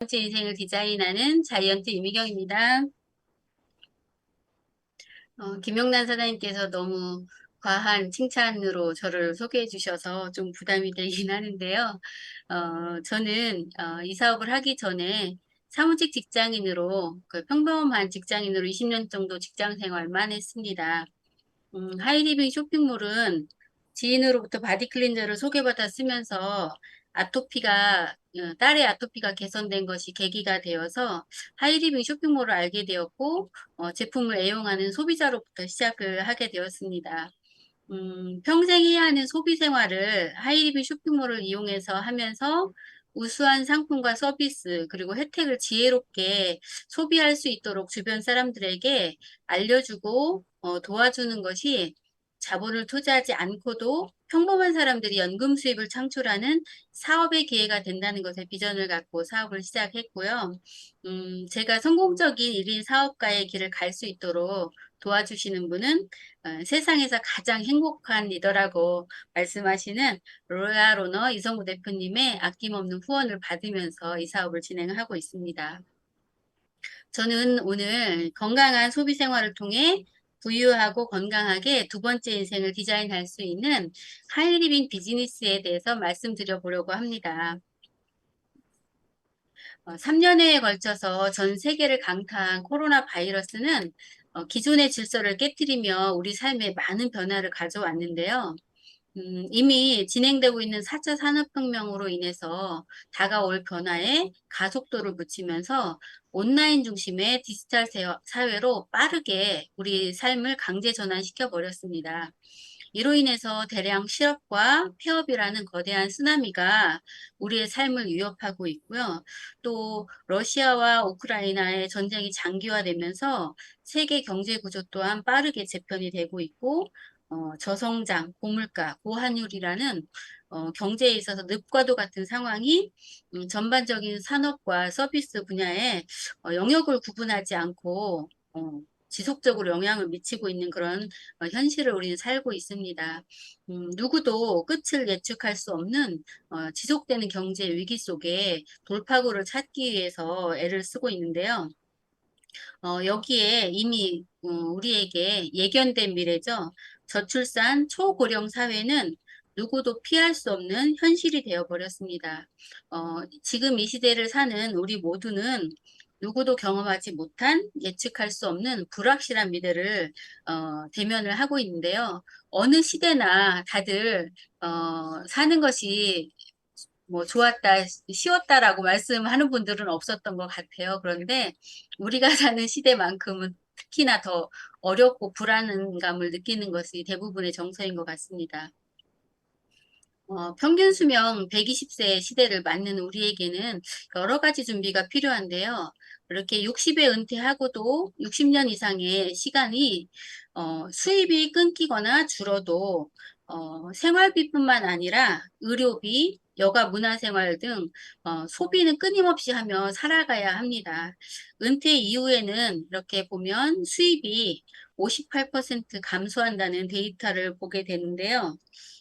번째 인생을 디자인하는 자이언트 유미경입니다. 김영란 사장님께서 너무 과한 칭찬으로 저를 소개해 주셔서 좀 부담이 되긴 하는데요. 저는 이 사업을 하기 전에 사무직 직장인으로 평범한 직장인으로 20년 정도 직장 생활만 했습니다. 하이리빙 쇼핑몰은 지인으로부터 바디 클렌저를 소개받아 쓰면서 딸의 아토피가 개선된 것이 계기가 되어서 하이리빙 쇼핑몰을 알게 되었고, 제품을 애용하는 소비자로부터 시작을 하게 되었습니다. 평생 해야 하는 소비 생활을 하이리빙 쇼핑몰을 이용해서 하면서 우수한 상품과 서비스, 그리고 혜택을 지혜롭게 소비할 수 있도록 주변 사람들에게 알려주고 도와주는 것이 자본을 투자하지 않고도 평범한 사람들이 연금 수입을 창출하는 사업의 기회가 된다는 것에 비전을 갖고 사업을 시작했고요. 제가 성공적인 1인 사업가의 길을 갈 수 있도록 도와주시는 분은 세상에서 가장 행복한 리더라고 말씀하시는 로얄 오너 이성우 대표님의 아낌없는 후원을 받으면서 이 사업을 진행하고 있습니다. 저는 오늘 건강한 소비 생활을 통해 부유하고 건강하게 두 번째 인생을 디자인할 수 있는 하이리빙 비즈니스에 대해서 말씀드려 보려고 합니다. 3년에 걸쳐서 전 세계를 강타한 코로나 바이러스는 기존의 질서를 깨뜨리며 우리 삶에 많은 변화를 가져왔는데요. 이미 진행되고 있는 4차 산업혁명으로 인해서 다가올 변화에 가속도를 붙이면서 온라인 중심의 디지털 사회로 빠르게 우리 삶을 강제 전환시켜 버렸습니다. 이로 인해서 대량 실업과 폐업이라는 거대한 쓰나미가 우리의 삶을 위협하고 있고요. 또 러시아와 우크라이나의 전쟁이 장기화되면서 세계 경제 구조 또한 빠르게 재편이 되고 있고, 저성장, 고물가, 고환율이라는 경제에 있어서 늪과도 같은 상황이 전반적인 산업과 서비스 분야에 영역을 구분하지 않고 지속적으로 영향을 미치고 있는 그런 현실을 우리는 살고 있습니다. 누구도 끝을 예측할 수 없는 지속되는 경제 위기 속에 돌파구를 찾기 위해서 애를 쓰고 있는데요. 여기에 이미 우리에게 예견된 미래죠. 저출산 초고령 사회는 누구도 피할 수 없는 현실이 되어 버렸습니다. 지금 이 시대를 사는 우리 모두는 누구도 경험하지 못한 예측할 수 없는 불확실한 미래를 대면을 하고 있는데요. 어느 시대나 다들 사는 것이 뭐 좋았다, 쉬웠다라고 말씀하는 분들은 없었던 것 같아요. 그런데 우리가 사는 시대만큼은 특히나 더 어렵고 불안감을 느끼는 것이 대부분의 정서인 것 같습니다. 평균 수명 120세 시대를 맞는 우리에게는 여러 가지 준비가 필요한데요. 이렇게 60에 은퇴하고도 60년 이상의 시간이 수입이 끊기거나 줄어도 생활비뿐만 아니라 의료비, 여가 문화생활 등 소비는 끊임없이 하며 살아가야 합니다. 은퇴 이후에는 이렇게 보면 수입이 58% 감소한다는 데이터를 보게 되는데요.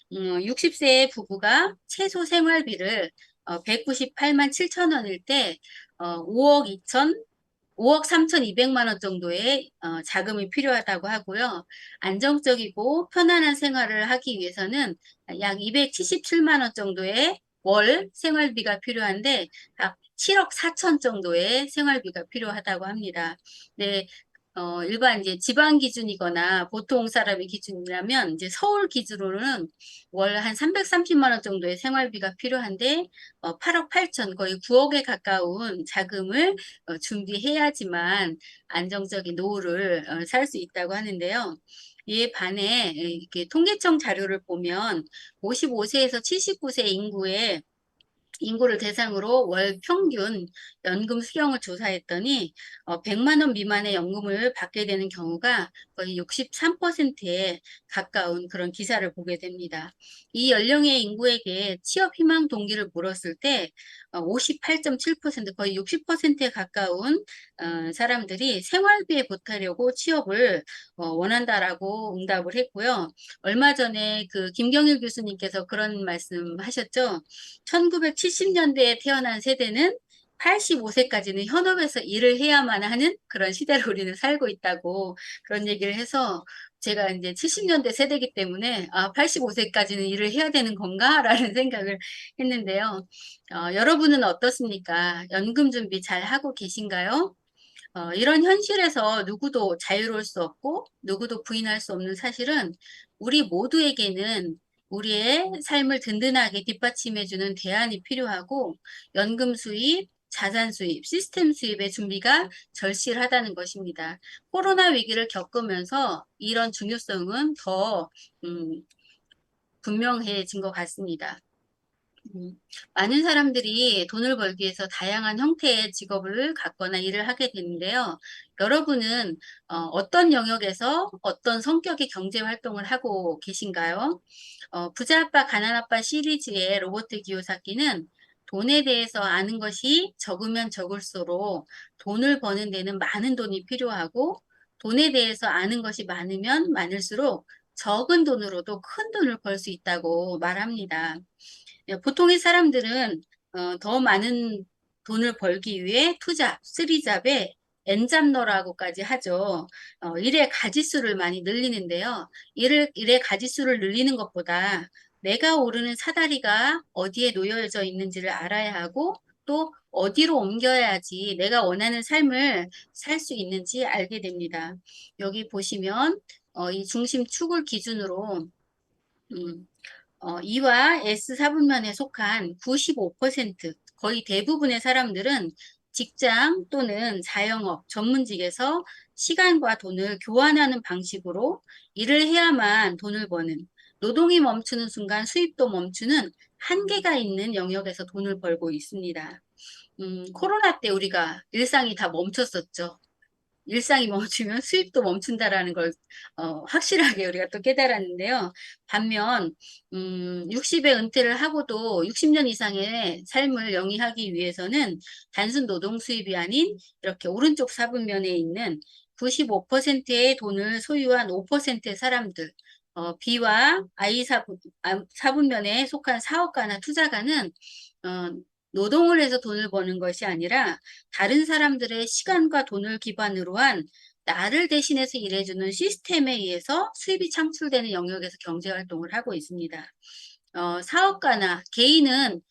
60세의 부부가 최소 생활비를 198만 7천 원일 때 5억 3,200만 원 정도의 자금이 필요하다고 하고요. 안정적이고 편안한 생활을 하기 위해서는 약 277만 원 정도의 월 생활비가 필요한데 약 7억 4천 정도의 생활비가 필요하다고 합니다. 네, 일반 이제 지방 기준이거나 보통 사람의 기준이라면 이제 서울 기준으로는 월 한 330만 원 정도의 생활비가 필요한데 8억 8천 거의 9억에 가까운 자금을 준비해야지만 안정적인 노후를 살 수 있다고 하는데요. 이에 반해 이렇게 통계청 자료를 보면 55세에서 79세 인구를 대상으로 월 평균 연금 수령을 조사했더니 100만 원 미만의 연금을 받게 되는 경우가 거의 63%에 가까운 그런 기사를 보게 됩니다. 이 연령의 인구에게 취업 희망 동기를 물었을 때 58.7% 거의 60%에 가까운 사람들이 생활비에 보태려고 취업을 원한다라고 응답을 했고요. 얼마 전에 그 김경일 교수님께서 그런 말씀하셨죠. 1970년대에 태어난 세대는 85세까지는 현업에서 일을 해야만 하는 그런 시대로 우리는 살고 있다고 그런 얘기를 해서 제가 이제 70년대 세대이기 때문에 '아 85세까지는 일을 해야 되는 건가?'라는 생각을 했는데요. 여러분은 어떻습니까? 연금 준비 잘하고 계신가요? 이런 현실에서 누구도 자유로울 수 없고 누구도 부인할 수 없는 사실은 우리 모두에게는 우리의 삶을 든든하게 뒷받침해 주는 대안이 필요하고 연금 수입, 자산 수입, 시스템 수입의 준비가 절실하다는 것입니다. 코로나 위기를 겪으면서 이런 중요성은 더 음, 분명해진 것 같습니다. 음, 많은 사람들이 돈을 벌기 위해서 다양한 형태의 직업을 갖거나 일을 하게 되는데요. 여러분은 어떤 영역에서 어떤 성격의 경제 활동을 하고 계신가요? 부자 아빠, 가난 아빠 시리즈의 로버트 기요사키는 돈에 대해서 아는 것이 적으면 적을수록 돈을 버는 데는 많은 돈이 필요하고 돈에 대해서 아는 것이 많으면 많을수록 적은 돈으로도 큰 돈을 벌 수 있다고 말합니다. 보통의 사람들은 더 많은 돈을 벌기 위해 투잡, 쓰리잡에 엔잡러라고까지 하죠. 일의 가짓수를 많이 늘리는데요. 일의 가짓수를 늘리는 것보다 내가 오르는 사다리가 어디에 놓여져 있는지를 알아야 하고 또 어디로 옮겨야지 내가 원하는 삶을 살 수 있는지 알게 됩니다. 여기 보시면 이 중심축을 기준으로 음, E와 S 사분면에 속한 95% 거의 대부분의 사람들은 직장 또는 자영업, 전문직에서 시간과 돈을 교환하는 방식으로 일을 해야만 돈을 버는 노동이 멈추는 순간 수입도 멈추는 한계가 있는 영역에서 돈을 벌고 있습니다. 코로나 때 우리가 일상이 다 멈췄었죠. 일상이 멈추면 수입도 멈춘다라는 걸 확실하게 우리가 또 깨달았는데요. 반면 60에 은퇴를 하고도 60년 이상의 삶을 영위하기 위해서는 단순 노동 수입이 아닌 이렇게 오른쪽 사분면에 있는 95%의 돈을 소유한 5%의 사람들, B와 I 사분면에 속한 사업가나 투자가는 어, 노동을 해서 돈을 버는 것이 아니라 다른 사람들의 시간과 돈을 기반으로 한 나를 대신해서 일해주는 시스템에 의해서 수입이 창출되는 영역에서 경제 활동을 하고 있습니다. 사업가나 개인은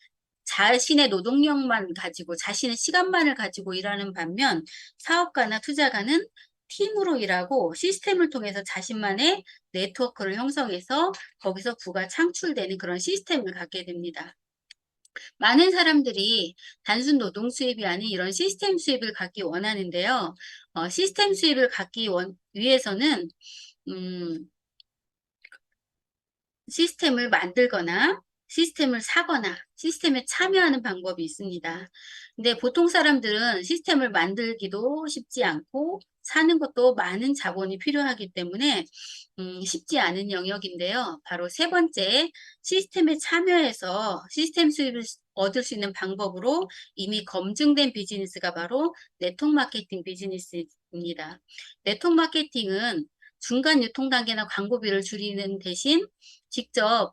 자신의 노동력만 가지고 자신의 시간만을 가지고 일하는 반면 사업가나 투자가는 팀으로 일하고 시스템을 통해서 자신만의 네트워크를 형성해서 거기서 부가 창출되는 그런 시스템을 갖게 됩니다. 많은 사람들이 단순 노동 수입이 아닌 이런 시스템 수입을 갖기 원하는데요. 시스템 수입을 갖기 위해서는 음, 시스템을 만들거나 시스템을 사거나 시스템에 참여하는 방법이 있습니다. 근데 보통 사람들은 시스템을 만들기도 쉽지 않고 사는 것도 많은 자본이 필요하기 때문에 쉽지 않은 영역인데요. 바로 세 번째, 시스템에 참여해서 시스템 수입을 얻을 수 있는 방법으로 이미 검증된 비즈니스가 바로 네트워크 마케팅 비즈니스입니다. 네트워크 마케팅은 중간 유통 단계나 광고비를 줄이는 대신 직접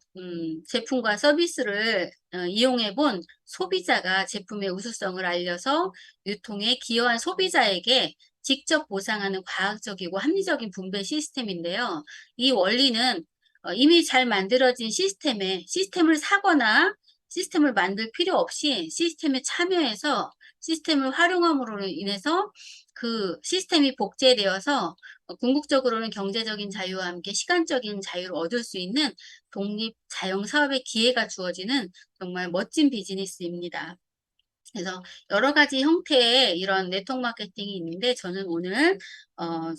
제품과 서비스를 이용해 본 소비자가 제품의 우수성을 알려서 유통에 기여한 소비자에게 직접 보상하는 과학적이고 합리적인 분배 시스템인데요. 이 원리는 이미 잘 만들어진 시스템을 사거나 시스템을 만들 필요 없이 시스템에 참여해서 시스템을 활용함으로 인해서 그 시스템이 복제되어서 궁극적으로는 경제적인 자유와 함께 시간적인 자유를 얻을 수 있는 독립 자영 사업의 기회가 주어지는 정말 멋진 비즈니스입니다. 그래서 여러 가지 형태의 이런 네트워크 마케팅이 있는데 저는 오늘 어,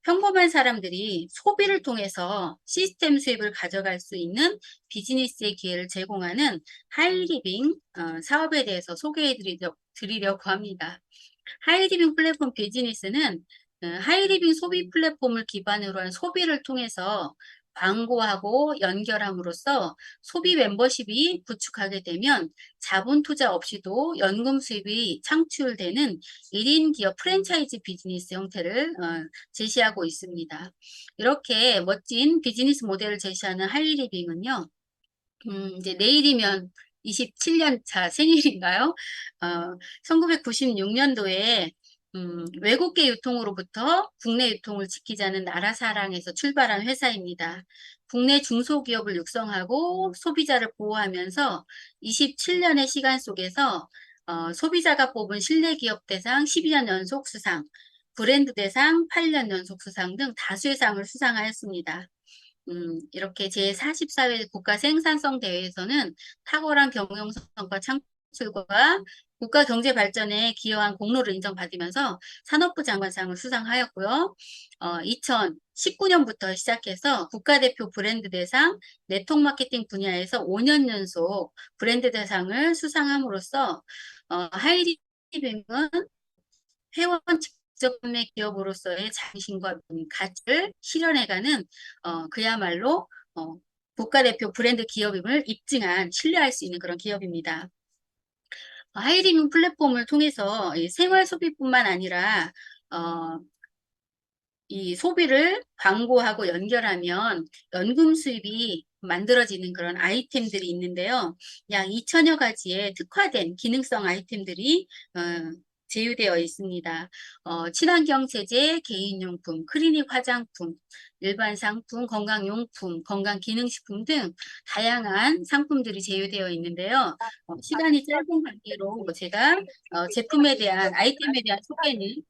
평범한 사람들이 소비를 통해서 시스템 수입을 가져갈 수 있는 비즈니스의 기회를 제공하는 하이리빙 사업에 대해서 소개해 드리려고 합니다. 하이리빙 플랫폼 비즈니스는 하이리빙 소비 플랫폼을 기반으로 한 소비를 통해서 광고하고 연결함으로써 소비 멤버십이 구축하게 되면 자본 투자 없이도 연금 수입이 창출되는 1인 기업 프랜차이즈 비즈니스 형태를 제시하고 있습니다. 이렇게 멋진 비즈니스 모델을 제시하는 하이리빙은요. 이제 내일이면 27년 차 생일인가요? 1996년도에 외국계 유통으로부터 국내 유통을 지키자는 나라 사랑에서 출발한 회사입니다. 국내 중소기업을 육성하고 소비자를 보호하면서 27년의 시간 속에서 소비자가 뽑은 신뢰기업 대상 12년 연속 수상, 브랜드 대상 8년 연속 수상 등 다수의 상을 수상하였습니다. 이렇게 제44회 국가 생산성 대회에서는 탁월한 경영성과 창출과 국가 경제 발전에 기여한 공로를 인정받으면서 산업부 장관상을 수상하였고요. 2019년부터 시작해서 국가대표 브랜드 대상 네트워크 마케팅 분야에서 5년 연속 브랜드 대상을 수상함으로써 하이리빙은 회원 직접 판매 기업으로서의 자신과 가치를 실현해가는 그야말로 국가대표 브랜드 기업임을 입증한 신뢰할 수 있는 그런 기업입니다. 하이리빙 플랫폼을 통해서 생활 소비뿐만 아니라 이 소비를 광고하고 연결하면 연금 수입이 만들어지는 그런 아이템들이 있는데요. 약 2천여 가지의 특화된 기능성 아이템들이 제휴되어 있습니다. 친환경 세제, 개인용품, 클리닉 화장품, 일반 상품, 건강용품, 건강기능식품 등 다양한 상품들이 제휴되어 있는데요. 시간이 짧은 관계로 제가 제품에 대한 아이템에 대한 소개는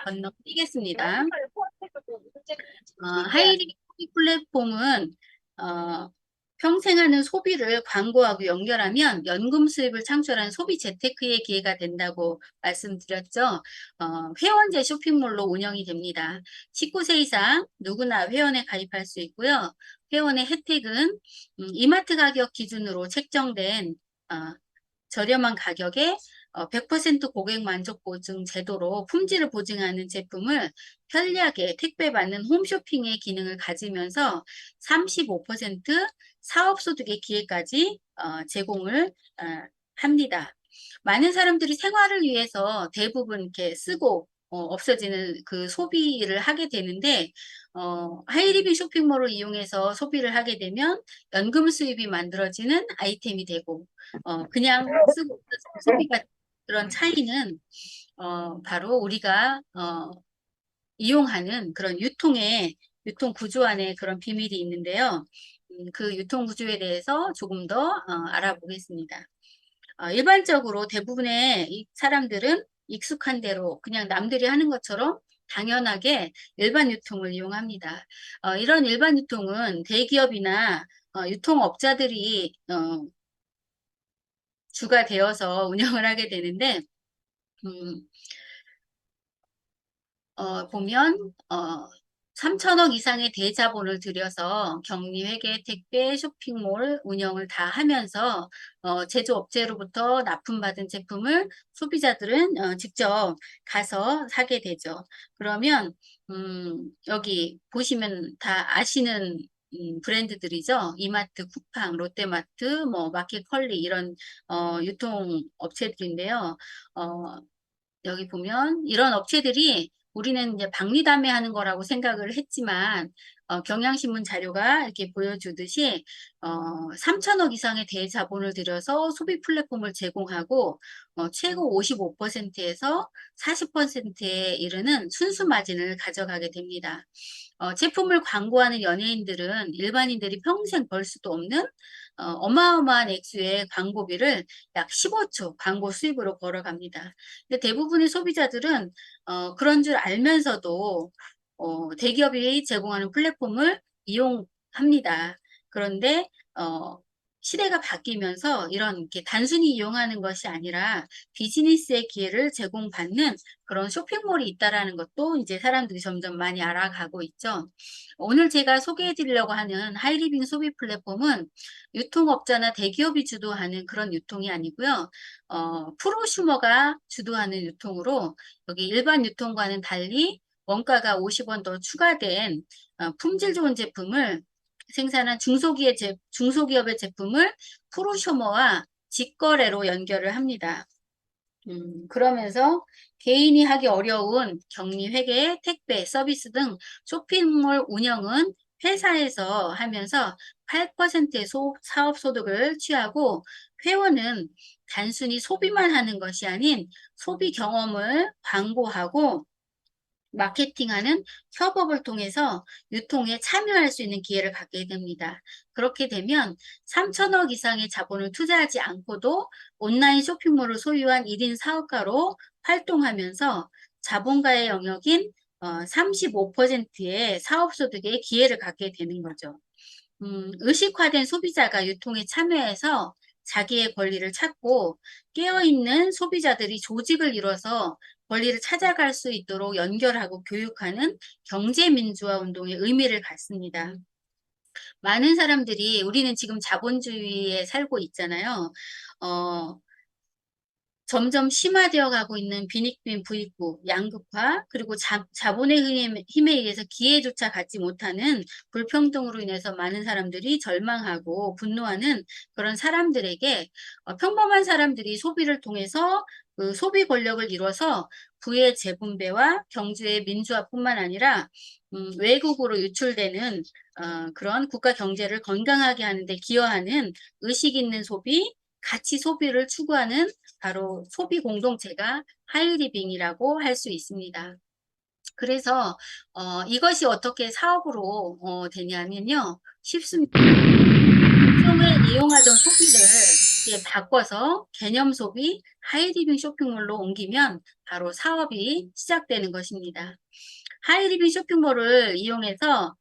건너뛰겠습니다. 하이리 소비 플랫폼은 평생 하는 소비를 광고하고 연결하면 연금 수입을 창출하는 소비 재테크의 기회가 된다고 말씀드렸죠. 회원제 쇼핑몰로 운영이 됩니다. 19세 이상 누구나 회원에 가입할 수 있고요. 회원의 혜택은 이마트 가격 기준으로 책정된 저렴한 가격에 100% 고객 만족 보증 제도로 품질을 보증하는 제품을 편리하게 택배받는 홈쇼핑의 기능을 가지면서 35% 사업소득의 기회까지 제공을 합니다. 많은 사람들이 생활을 위해서 대부분 이렇게 쓰고 없어지는 그 소비를 하게 되는데 하이리빙 쇼핑몰을 이용해서 소비를 하게 되면 연금 수입이 만들어지는 아이템이 되고 그냥 쓰고 소비가 그런 차이는 바로 우리가 이용하는 그런 유통 구조 안에 그런 비밀이 있는데요. 그 유통 구조에 대해서 조금 더 알아보겠습니다. 일반적으로 대부분의 이 사람들은 익숙한 대로 그냥 남들이 하는 것처럼 당연하게 일반 유통을 이용합니다. 이런 일반 유통은 대기업이나 유통업자들이 주가 되어서 운영을 하게 되는데 보면 3천억 이상의 대자본을 들여서 격리, 회계, 택배, 쇼핑몰 운영을 다 하면서 제조업체로부터 납품받은 제품을 소비자들은 직접 가서 사게 되죠. 그러면 여기 보시면 다 아시는 브랜드들이죠. 이마트, 쿠팡, 롯데마트, 뭐 마켓컬리 이런 유통업체들인데요. 여기 보면 이런 업체들이 우리는 이제 박리담회하는 거라고 생각을 했지만 경향신문 자료가 이렇게 보여주듯이 3천억 이상의 대자본을 들여서 소비 플랫폼을 제공하고 최고 55%에서 40%에 이르는 순수 마진을 가져가게 됩니다. 제품을 광고하는 연예인들은 일반인들이 평생 벌 수도 없는 어마어마한 액수의 광고비를 약 15초 광고 수입으로 벌어갑니다. 근데 대부분의 소비자들은 그런 줄 알면서도 대기업이 제공하는 플랫폼을 이용합니다. 그런데 시대가 바뀌면서 이런 이렇게 단순히 이용하는 것이 아니라 비즈니스의 기회를 제공받는 그런 쇼핑몰이 있다라는 것도 이제 사람들이 점점 많이 알아가고 있죠. 오늘 제가 소개해 드리려고 하는 하이리빙 소비 플랫폼은 유통업자나 대기업이 주도하는 그런 유통이 아니고요. 프로슈머가 주도하는 유통으로 여기 일반 유통과는 달리 원가가 50원 더 추가된 품질 좋은 제품을 생산한 중소기업의 제품을 프로슈머와 직거래로 연결을 합니다. 그러면서 개인이 하기 어려운 격리, 회계, 택배, 서비스 등 쇼핑몰 운영은 회사에서 하면서 8%의 사업 소득을 취하고, 회원은 단순히 소비만 하는 것이 아닌 소비 경험을 광고하고 마케팅하는 협업을 통해서 유통에 참여할 수 있는 기회를 갖게 됩니다. 그렇게 되면 3천억 이상의 자본을 투자하지 않고도 온라인 쇼핑몰을 소유한 1인 사업가로 활동하면서 자본가의 영역인 35%의 사업소득의 기회를 갖게 되는 거죠. 의식화된 소비자가 유통에 참여해서 자기의 권리를 찾고, 깨어있는 소비자들이 조직을 이뤄서 권리를 찾아갈 수 있도록 연결하고 교육하는 경제민주화 운동의 의미를 갖습니다. 많은 사람들이, 우리는 지금 자본주의에 살고 있잖아요. 어, 점점 심화되어 가고 있는 빈익빈 부익부, 양극화, 그리고 자본의 힘에 의해서 기회조차 갖지 못하는 불평등으로 인해서 많은 사람들이 절망하고 분노하는 그런 사람들에게, 평범한 사람들이 소비를 통해서 그 소비 권력을 이뤄서 부의 재분배와 경제의 민주화뿐만 아니라 외국으로 유출되는 그런 국가 경제를 건강하게 하는 데 기여하는 의식 있는 소비, 가치 소비를 추구하는 바로 소비 공동체가 하이리빙이라고 할 수 있습니다. 그래서 이것이 어떻게 사업으로 되냐면요. 쉽습니다. 기존에 이용하던 소비를 이제 바꿔서 개념 소비, 하이리빙 쇼핑몰로 옮기면 바로 사업이 시작되는 것입니다. 하이리빙 쇼핑몰을 이용해서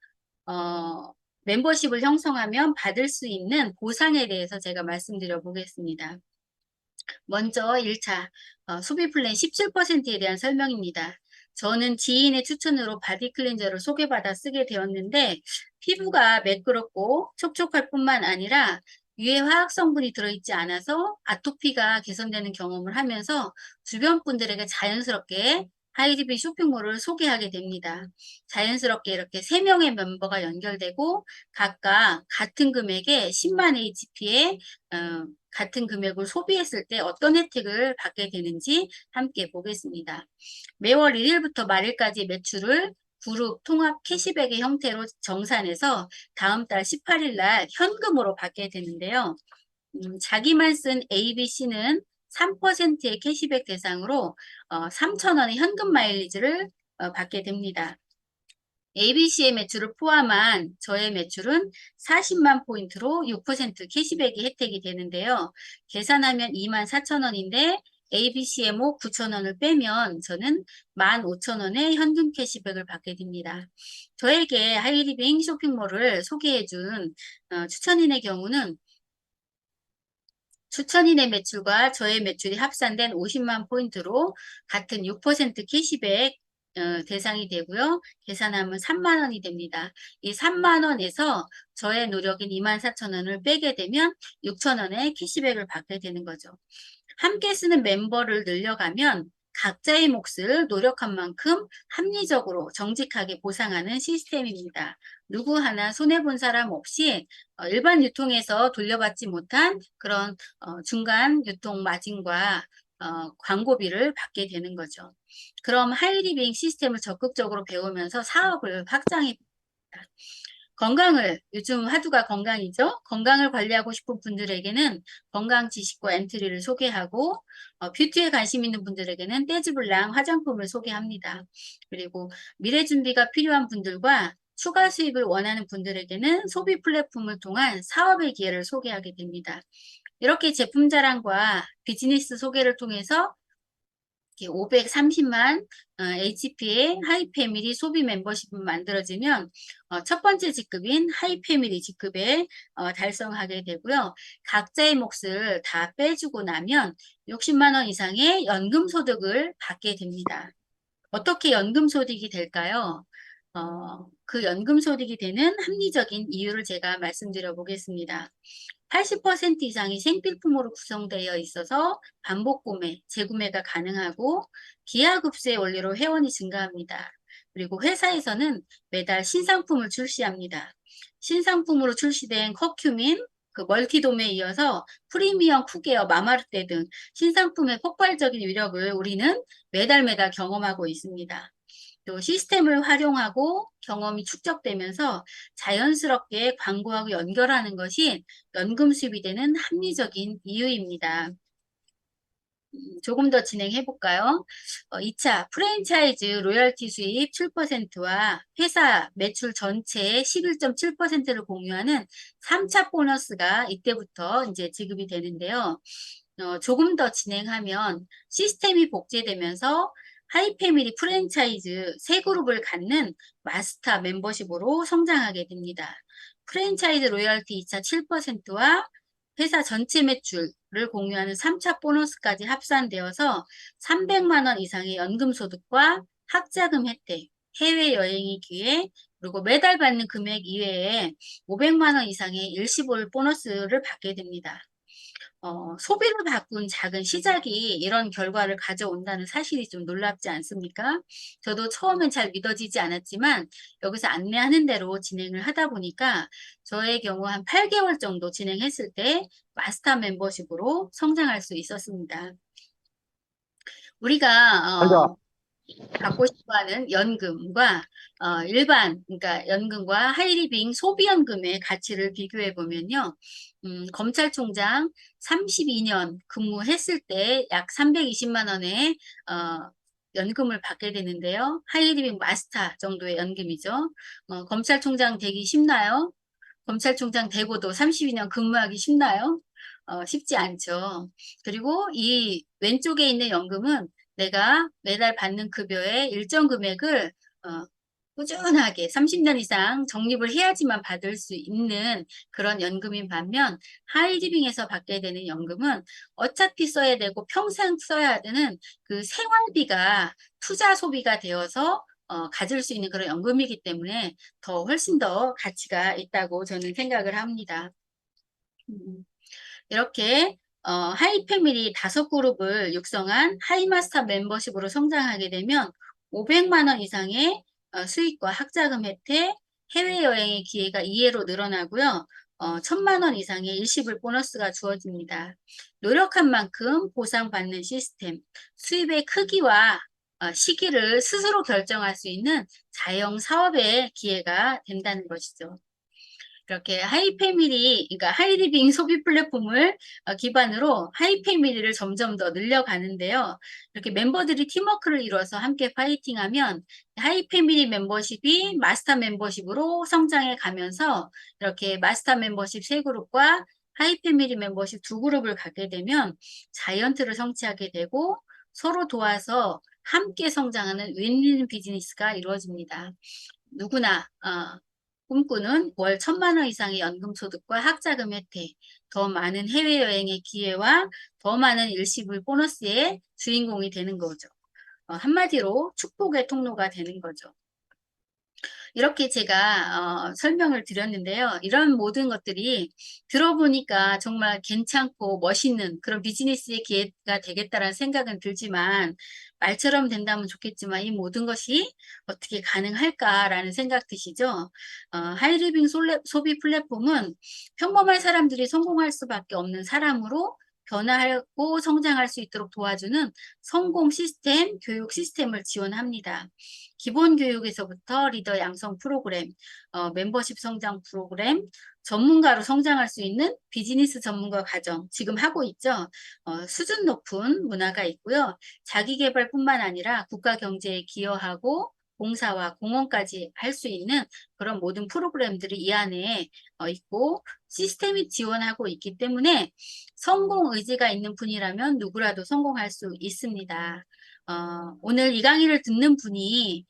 멤버십을 형성하면 받을 수 있는 보상에 대해서 제가 말씀드려 보겠습니다. 먼저 1차 소비 플랜 17%에 대한 설명입니다. 저는 지인의 추천으로 바디 클렌저를 소개받아 쓰게 되었는데, 피부가 매끄럽고 촉촉할 뿐만 아니라 유해 화학 성분이 들어있지 않아서 아토피가 개선되는 경험을 하면서 주변 분들에게 자연스럽게 하이리빙 쇼핑몰을 소개하게 됩니다. 자연스럽게 이렇게 3명의 멤버가 연결되고 각각 같은 금액의 10만 HP에 같은 금액을 소비했을 때 어떤 혜택을 받게 되는지 함께 보겠습니다. 매월 1일부터 말일까지 매출을 그룹 통합 캐시백의 형태로 정산해서 다음 달 18일 날 현금으로 받게 되는데요. 자기만 쓴 ABC는 3%의 캐시백 대상으로 3,000원의 현금 마일리지를 받게 됩니다. ABC의 매출을 포함한 저의 매출은 40만 포인트로 6% 캐시백이 혜택이 되는데요. 계산하면 24,000원인데 ABC의 뭐 9,000원을 빼면 저는 15,000원의 현금 캐시백을 받게 됩니다. 저에게 하이리빙 쇼핑몰을 소개해준 추천인의 경우는 추천인의 매출과 저의 매출이 합산된 50만 포인트로 같은 6% 캐시백 대상이 되고요. 계산하면 3만 원이 됩니다. 이 3만 원에서 저의 노력인 24,000원을 빼게 되면 6,000원의 캐시백을 받게 되는 거죠. 함께 쓰는 멤버를 늘려가면 각자의 몫을 노력한 만큼 합리적으로 정직하게 보상하는 시스템입니다. 누구 하나 손해본 사람 없이 일반 유통에서 돌려받지 못한 그런 중간 유통 마진과 광고비를 받게 되는 거죠. 그럼 하이리빙 시스템을 적극적으로 배우면서 사업을 확장해 봅니다. 건강을, 요즘 화두가 건강이죠. 건강을 관리하고 싶은 분들에게는 건강 지식과 엔트리를 소개하고, 뷰티에 관심 있는 분들에게는 떼즈블랑 화장품을 소개합니다. 그리고 미래 준비가 필요한 분들과 추가 수입을 원하는 분들에게는 소비 플랫폼을 통한 사업의 기회를 소개하게 됩니다. 이렇게 제품 자랑과 비즈니스 소개를 통해서 530만 HP의 하이패밀리 소비 멤버십을 만들어지면 첫 번째 직급인 하이패밀리 직급에 달성하게 되고요. 각자의 몫을 다 빼주고 나면 60만 원 이상의 연금 소득을 받게 됩니다. 어떻게 연금 소득이 될까요? 그 연금 소득이 되는 합리적인 이유를 제가 말씀드려 보겠습니다. 80% 이상이 생필품으로 구성되어 있어서 반복 구매, 재구매가 가능하고 기하급수의 원리로 회원이 증가합니다. 그리고 회사에서는 매달 신상품을 출시합니다. 신상품으로 출시된 커큐민, 그 멀티돔에 이어서 프리미엄 쿡웨어, 마마르테 등 신상품의 폭발적인 위력을 우리는 매달 경험하고 있습니다. 또 시스템을 활용하고 경험이 축적되면서 자연스럽게 광고하고 연결하는 것이 연금 수입이 되는 합리적인 이유입니다. 조금 더 진행해 볼까요? 2차 프랜차이즈 로열티 수입 7%와 회사 매출 전체의 11.7%를 공유하는 3차 보너스가 이때부터 이제 지급이 되는데요. 조금 더 진행하면 시스템이 복제되면서 하이패밀리 프랜차이즈 세 그룹을 갖는 마스터 멤버십으로 성장하게 됩니다. 프랜차이즈 로열티 2차 7%와 회사 전체 매출을 공유하는 3차 보너스까지 합산되어서 300만 원 이상의 연금소득과 학자금 혜택, 해외여행의 기회, 그리고 매달 받는 금액 이외에 500만 원 이상의 일시불 보너스를 받게 됩니다. 소비를 바꾼 작은 시작이 이런 결과를 가져온다는 사실이 좀 놀랍지 않습니까? 저도 처음엔 잘 믿어지지 않았지만 여기서 안내하는 대로 진행을 하다 보니까 저의 경우 한 8개월 정도 진행했을 때 마스터 멤버십으로 성장할 수 있었습니다. 우리가 앉아. 받고 싶어하는 연금과 일반 그러니까 연금과 하이리빙 소비연금의 가치를 비교해 보면요. 검찰총장 32년 근무했을 때 약 320만 원의 연금을 받게 되는데요. 하이리빙 마스터 정도의 연금이죠. 검찰총장 되기 쉽나요? 검찰총장 되고도 32년 근무하기 쉽나요? 쉽지 않죠. 그리고 이 왼쪽에 있는 연금은 내가 매달 받는 급여의 일정 금액을 꾸준하게 30년 이상 적립을 해야지만 받을 수 있는 그런 연금인 반면 하이리빙에서 받게 되는 연금은 어차피 써야 되고 평생 써야 되는 그 생활비가 투자 소비가 되어서 가질 수 있는 그런 연금이기 때문에 훨씬 더 가치가 있다고 저는 생각을 합니다. 음. 이렇게 하이패밀리 5그룹을 육성한 하이마스터 멤버십으로 성장하게 되면 500만 원 이상의 수익과 학자금 혜택, 해외여행의 기회가 2회로 늘어나고요. 1000만 원 이상의 일시불 보너스가 주어집니다. 노력한 만큼 보상받는 시스템, 수입의 크기와 시기를 스스로 결정할 수 있는 자영 사업의 기회가 된다는 것이죠. 이렇게 하이패밀리, 그러니까 하이리빙 소비 플랫폼을 기반으로 하이패밀리를 점점 더 늘려가는데요. 이렇게 멤버들이 팀워크를 이루어서 함께 파이팅하면 하이패밀리 멤버십이 마스터 멤버십으로 성장해 가면서 이렇게 마스터 멤버십 3그룹과 하이패밀리 멤버십 2그룹을 갖게 되면 자이언트를 성취하게 되고 서로 도와서 함께 성장하는 윈윈 비즈니스가 이루어집니다. 누구나 꿈꾸는 월 1000만 원 이상의 연금소득과 학자금 혜택, 더 많은 해외여행의 기회와 더 많은 일시불 보너스의 주인공이 되는 거죠. 한마디로 축복의 통로가 되는 거죠. 이렇게 제가 설명을 드렸는데요. 이런 모든 것들이 들어보니까 정말 괜찮고 멋있는 그런 비즈니스의 기회가 되겠다라는 생각은 들지만 말처럼 된다면 좋겠지만 이 모든 것이 어떻게 가능할까라는 생각 드시죠? 하이리빙 소비 플랫폼은 평범한 사람들이 성공할 수밖에 없는 사람으로 변화하고 성장할 수 있도록 도와주는 성공 시스템, 교육 시스템을 지원합니다. 기본 교육에서부터 리더 양성 프로그램, 멤버십 성장 프로그램, 전문가로 성장할 수 있는 비즈니스 전문가 과정 지금 하고 있죠. 수준 높은 문화가 있고요. 자기 개발뿐만 아니라 국가 경제에 기여하고 봉사와 공헌까지 할 수 있는 그런 모든 프로그램들이 이 안에 있고 시스템이 지원하고 있기 때문에 성공 의지가 있는 분이라면 누구라도 성공할 수 있습니다. 오늘 이 강의를 듣는 분이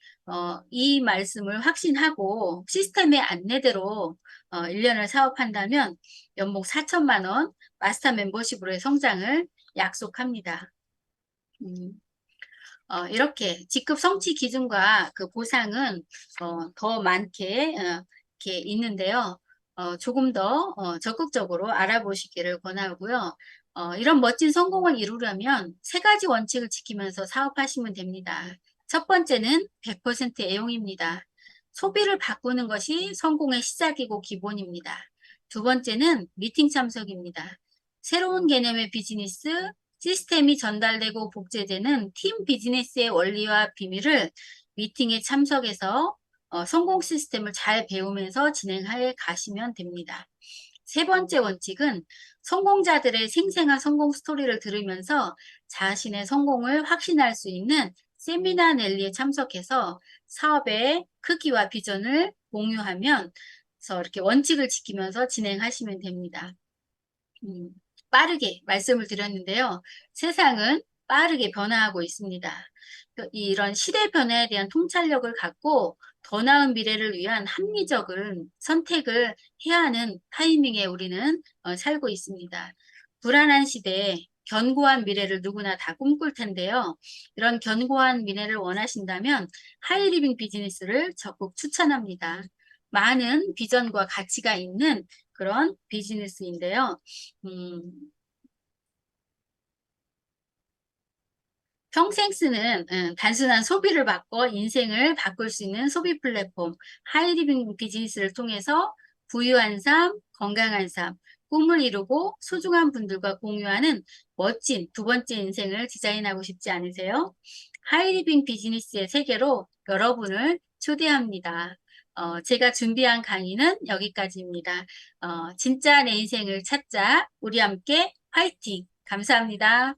이 말씀을 확신하고 시스템의 안내대로 1년을 사업한다면 연봉 4천만 원 마스터 멤버십으로의 성장을 약속합니다. 이렇게 직급 성취 기준과 그 보상은 더 많게 이렇게 있는데요. 조금 더 적극적으로 알아보시기를 권하고요. 이런 멋진 성공을 이루려면 3가지 원칙을 지키면서 사업하시면 됩니다. 첫 번째는 100% 애용입니다. 소비를 바꾸는 것이 성공의 시작이고 기본입니다. 두 번째는 미팅 참석입니다. 새로운 개념의 비즈니스, 시스템이 전달되고 복제되는 팀 비즈니스의 원리와 비밀을 미팅에 참석해서 성공 시스템을 잘 배우면서 진행해 가시면 됩니다. 세 번째 원칙은 성공자들의 생생한 성공 스토리를 들으면서 자신의 성공을 확신할 수 있는 세미나 랠리에 참석해서 사업의 크기와 비전을 공유하면 서 이렇게 원칙을 지키면서 진행하시면 됩니다. 음, 빠르게 말씀을 드렸는데요. 세상은 빠르게 변화하고 있습니다. 이런 시대 변화에 대한 통찰력을 갖고 더 나은 미래를 위한 합리적인 선택을 해야 하는 타이밍에 우리는 살고 있습니다. 불안한 시대에 견고한 미래를 누구나 다 꿈꿀 텐데요. 이런 견고한 미래를 원하신다면 하이리빙 비즈니스를 적극 추천합니다. 많은 비전과 가치가 있는 그런 비즈니스인데요. 음, 평생 쓰는 단순한 소비를 바꿔 인생을 바꿀 수 있는 소비 플랫폼 하이리빙 비즈니스를 통해서 부유한 삶, 건강한 삶, 꿈을 이루고 소중한 분들과 공유하는 멋진 두 번째 인생을 디자인하고 싶지 않으세요? 하이리빙 비즈니스의 세계로 여러분을 초대합니다. 제가 준비한 강의는 여기까지입니다. 진짜 내 인생을 찾자. 우리 함께 화이팅! 감사합니다.